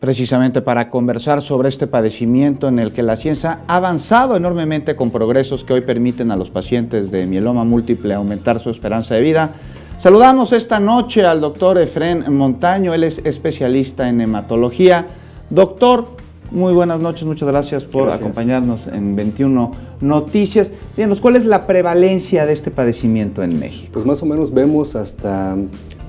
precisamente para conversar sobre este padecimiento en el que la ciencia ha avanzado enormemente con progresos que hoy permiten a los pacientes de mieloma múltiple aumentar su esperanza de vida. Saludamos esta noche al doctor Efrén Montaño, él es especialista en hematología. Doctor, muy buenas noches, muchas gracias por acompañarnos en 21 Noticias. Díganos, ¿cuál es la prevalencia de este padecimiento en México? Pues más o menos vemos hasta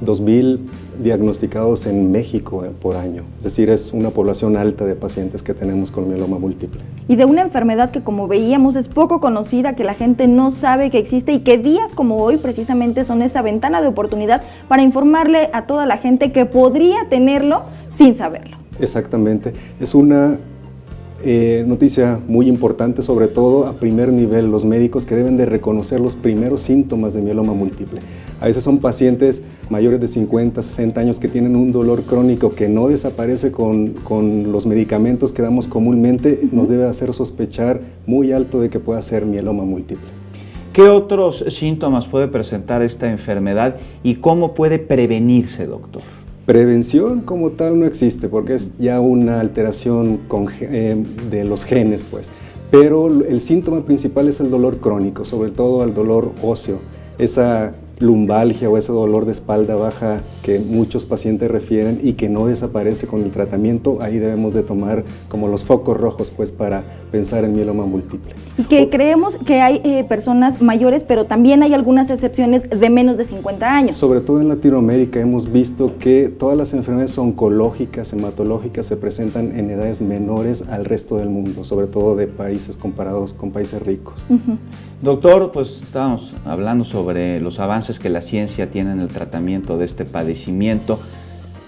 2,000 diagnosticados en México por año. Es decir, es una población alta de pacientes que tenemos con mieloma múltiple. Y de una enfermedad que, como veíamos, es poco conocida, que la gente no sabe que existe y que días como hoy precisamente son esa ventana de oportunidad para informarle a toda la gente que podría tenerlo sin saberlo. Exactamente. Es una noticia muy importante, sobre todo a primer nivel, los médicos que deben de reconocer los primeros síntomas de mieloma múltiple. A veces son pacientes mayores de 50, 60 años que tienen un dolor crónico que no desaparece con los medicamentos que damos comúnmente, nos debe hacer sospechar muy alto de que pueda ser mieloma múltiple. ¿Qué otros síntomas puede presentar esta enfermedad y cómo puede prevenirse, doctor? Prevención como tal no existe porque es ya una alteración de los genes, pues. Pero el síntoma principal es el dolor crónico, sobre todo el dolor óseo, esa lumbalgia o ese dolor de espalda baja que muchos pacientes refieren y que no desaparece con el tratamiento. Ahí debemos de tomar como los focos rojos, pues, para pensar en mieloma múltiple. Y que creemos que hay personas mayores, pero también hay algunas excepciones de menos de 50 años. Sobre todo en Latinoamérica hemos visto que todas las enfermedades oncológicas, hematológicas, se presentan en edades menores al resto del mundo, sobre todo de países comparados con países ricos. Doctor, pues estábamos hablando sobre los avances que la ciencia tiene en el tratamiento de este padecimiento.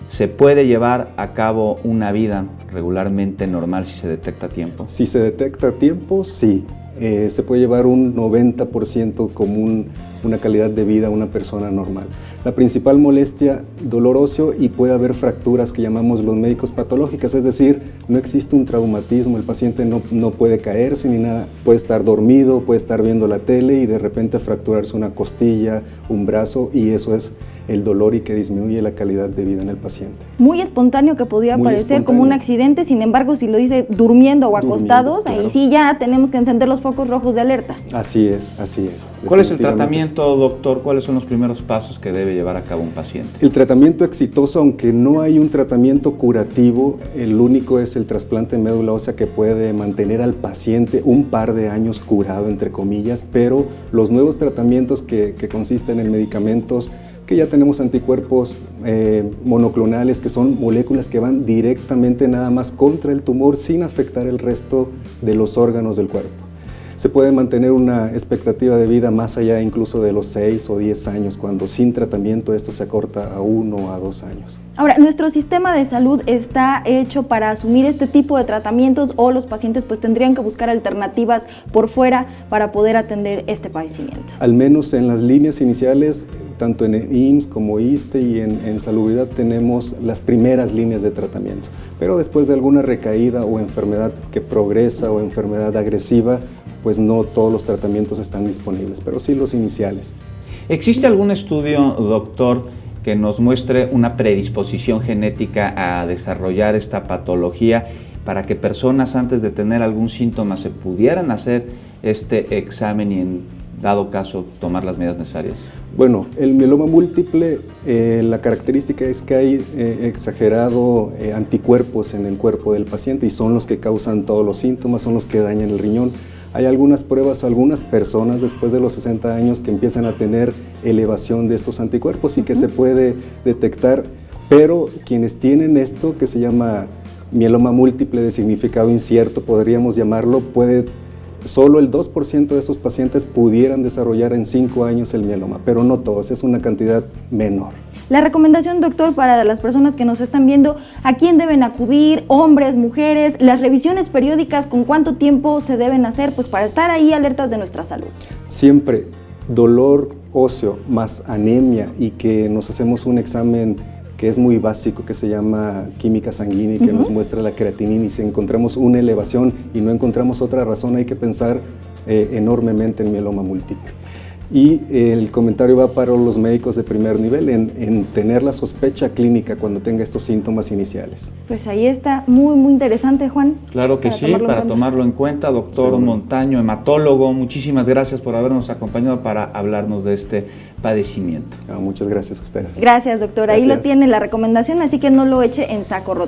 ¿Se puede llevar a cabo una vida regularmente normal si se detecta a tiempo? Si se detecta a tiempo, sí. Se puede llevar un 90% como una calidad de vida a una persona normal. La principal molestia, dolor óseo, y puede haber fracturas que llamamos los médicos patológicas, es decir, no existe un traumatismo, el paciente no puede caerse ni nada, puede estar dormido, puede estar viendo la tele y de repente fracturarse una costilla, un brazo, y eso es el dolor y que disminuye la calidad de vida en el paciente. Muy espontáneo, que podría parecer como un accidente, sin embargo, si lo dice durmiendo o acostados, claro, ahí sí ya tenemos que encender los focos rojos de alerta. Así es, así es. ¿Cuál es el tratamiento, doctor? ¿Cuáles son los primeros pasos que debe llevar a cabo un paciente? El tratamiento exitoso, aunque no hay un tratamiento curativo, el único es el trasplante de médula ósea que puede mantener al paciente un par de años curado, entre comillas, pero los nuevos tratamientos que consisten en medicamentos, que ya tenemos anticuerpos monoclonales, que son moléculas que van directamente nada más contra el tumor sin afectar el resto de los órganos del cuerpo. Se puede mantener una expectativa de vida más allá incluso de los 6 o 10 años, cuando sin tratamiento esto se acorta a 1 o a 2 años. Ahora, ¿nuestro sistema de salud está hecho para asumir este tipo de tratamientos o los pacientes pues tendrían que buscar alternativas por fuera para poder atender este padecimiento? Al menos en las líneas iniciales, tanto en el IMSS como ISSSTE y en Salubridad tenemos las primeras líneas de tratamiento, pero después de alguna recaída o enfermedad que progresa o enfermedad agresiva, pues no todos los tratamientos están disponibles, pero sí los iniciales. ¿Existe algún estudio, doctor, que nos muestre una predisposición genética a desarrollar esta patología para que personas antes de tener algún síntoma se pudieran hacer este examen y en dado caso tomar las medidas necesarias? Bueno, el mieloma múltiple, la característica es que hay exagerado anticuerpos en el cuerpo del paciente y son los que causan todos los síntomas, son los que dañan el riñón. Hay algunas pruebas, algunas personas después de los 60 años que empiezan a tener elevación de estos anticuerpos y que se puede detectar, pero quienes tienen esto, que se llama mieloma múltiple de significado incierto, podríamos llamarlo, solo el 2% de estos pacientes pudieran desarrollar en 5 años el mieloma, pero no todos, es una cantidad menor. La recomendación, doctor, para las personas que nos están viendo, ¿a quién deben acudir? ¿Hombres, mujeres? Las revisiones periódicas, ¿con cuánto tiempo se deben hacer? Pues para estar ahí alertas de nuestra salud. Siempre dolor óseo más anemia y que nos hacemos un examen que es muy básico, que se llama química sanguínea y que nos muestra la creatinina, y si encontramos una elevación y no encontramos otra razón, hay que pensar enormemente en mieloma múltiple. Y el comentario va para los médicos de primer nivel en tener la sospecha clínica cuando tenga estos síntomas iniciales. Pues ahí está, muy interesante, Juan. Claro que sí, para tomarlo en cuenta. Doctor Seguro. Montaño, hematólogo, muchísimas gracias por habernos acompañado para hablarnos de este padecimiento. Muchas gracias a ustedes. Gracias, doctor. Ahí lo Gracias. tiene la recomendación, así que no lo eche en saco roto.